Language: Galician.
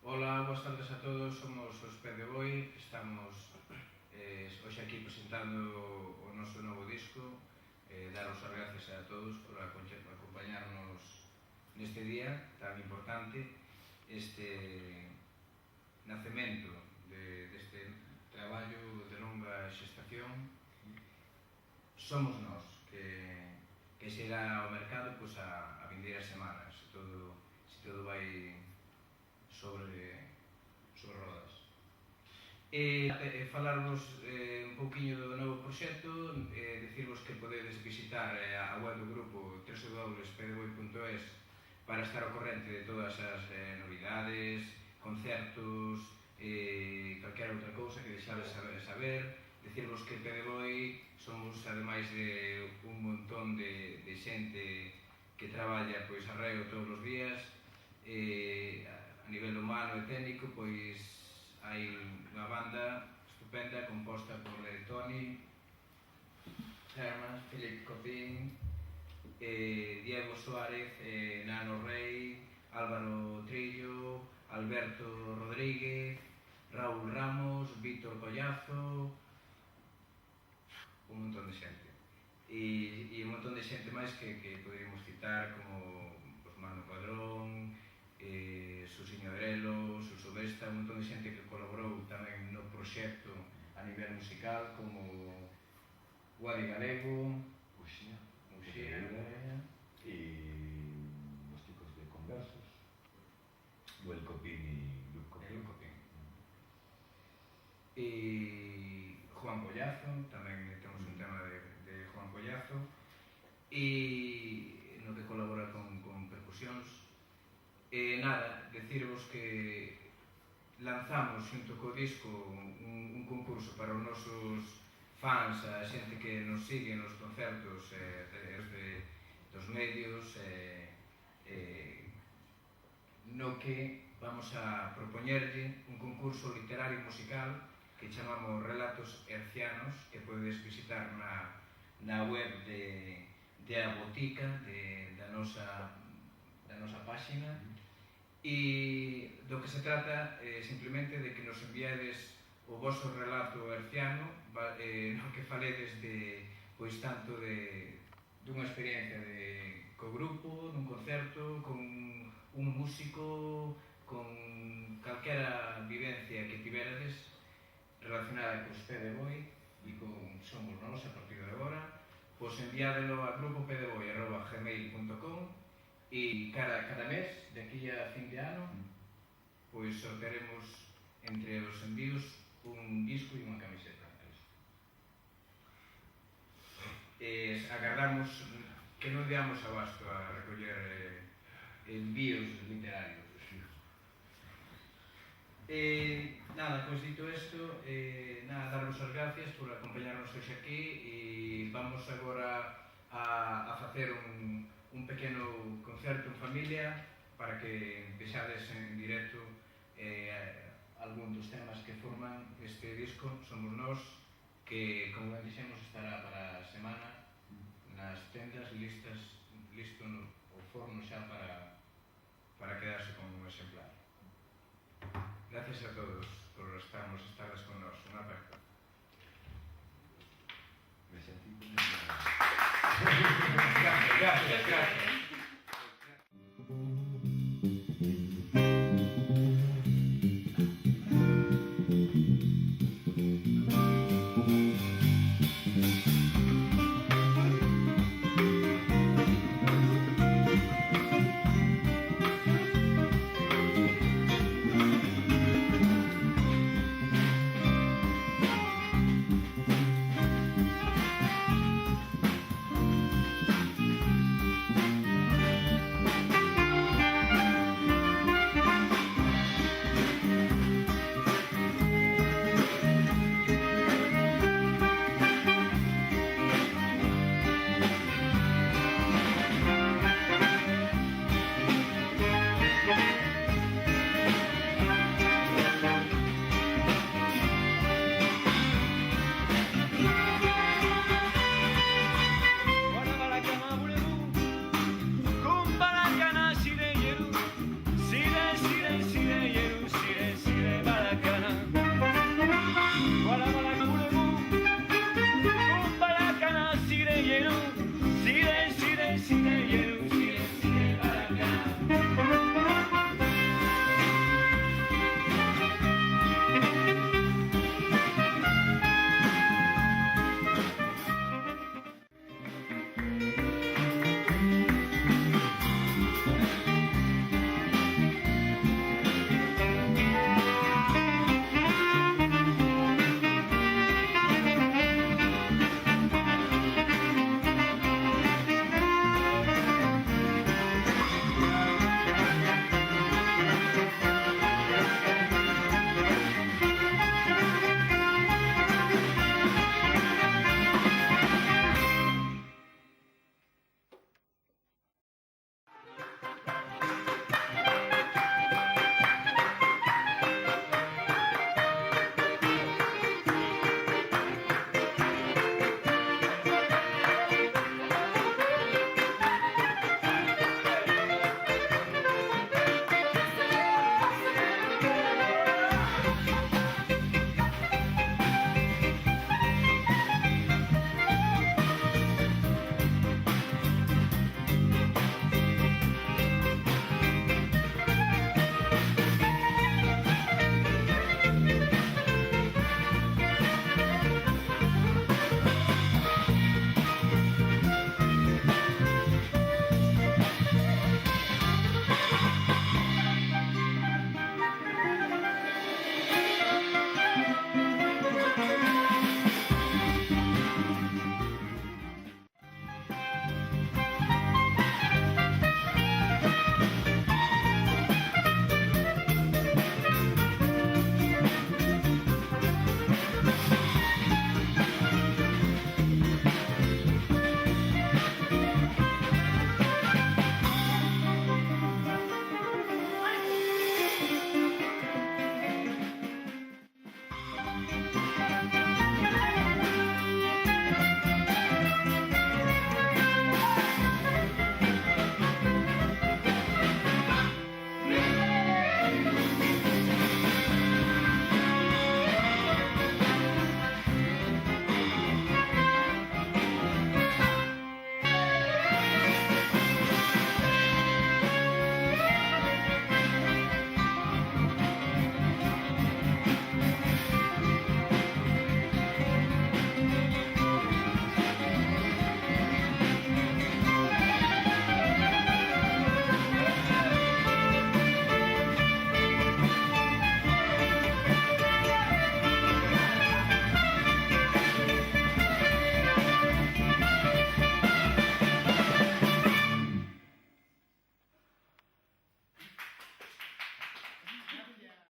Ola, boas tardes a todos, somos os Pé de Boi, estamos hoxe aquí presentando o noso novo disco. Daros as gracias a todos por acompañarnos neste día tan importante, este nacemento deste traballo de longa xestación. Somos nós que se irá ao mercado a vindeiras semanas, se todo vai sobre rodas. Falarvos un pouquiño do novo proxecto, dicirvos que podedes visitar a web do grupo www.pedeboi.es para estar ao corrente de todas as novidades, concertos, calquera outra cousa que deixades saber. Dicirvos que Pé de Boi somos, ademais de un montón de xente que traballa arreo todos os días, a nivel humano e técnico, hai unha banda estupenda composta por Toni Hermas, Filipe Copín, Diego Suárez, Nano Rey, Álvaro Trillo, Alberto Rodríguez, Raúl Ramos, Víctor Collazo, un montón de xente. E un montón de xente máis que poderíamos citar, como Manu Padrón, Susiño Arelo, Suso Vesta, un montón de xente que colaborou tamén no proxecto a nivel musical, como Guadi Galego, Uxía, e os chicos de Conversos, Duel Copín e Luc Copín. E Juan Collazo, tamén temos un tema de Juan Collazo, e no que colabora con percusións. Nada, decirvos que lanzamos xunto co disco un concurso para os nosos fans, a xente que nos sigue nos concertos dos medios, no que vamos a propoñerlle un concurso literario musical que chamamos Relatos Hercianos, que podedes visitar na web de A Botica, da nosa páxina. E do que se trata simplemente de que nos enviades o vosso relato herciano, no que faledes tanto dunha experiencia co grupo, nun concerto, con un músico, con calquera vivencia que tiverades relacionada cos Pé de Boi e con Somos Nós a partir de agora, enviádelo a grupopedeboi@gmail.com e cada mes, de aquí a fin de ano, sortearemos entre os envíos un disco e unha camiseta. Agardamos que non deamos abasto a recoller envíos literarios. Nada, dito isto, darvos as gracias por acompañarnos hoxe aquí e vamos agora a facer un pequeno concerto en familia para que vexades en directo algún dos temas que forman este disco. Somos Nós, que, como ben dixemos, estará para a semana nas tendas listo no forno xa para quedarse con un exemplar. Gracias a todos por estardes con nós. Un aperto. Me sentí Gracias.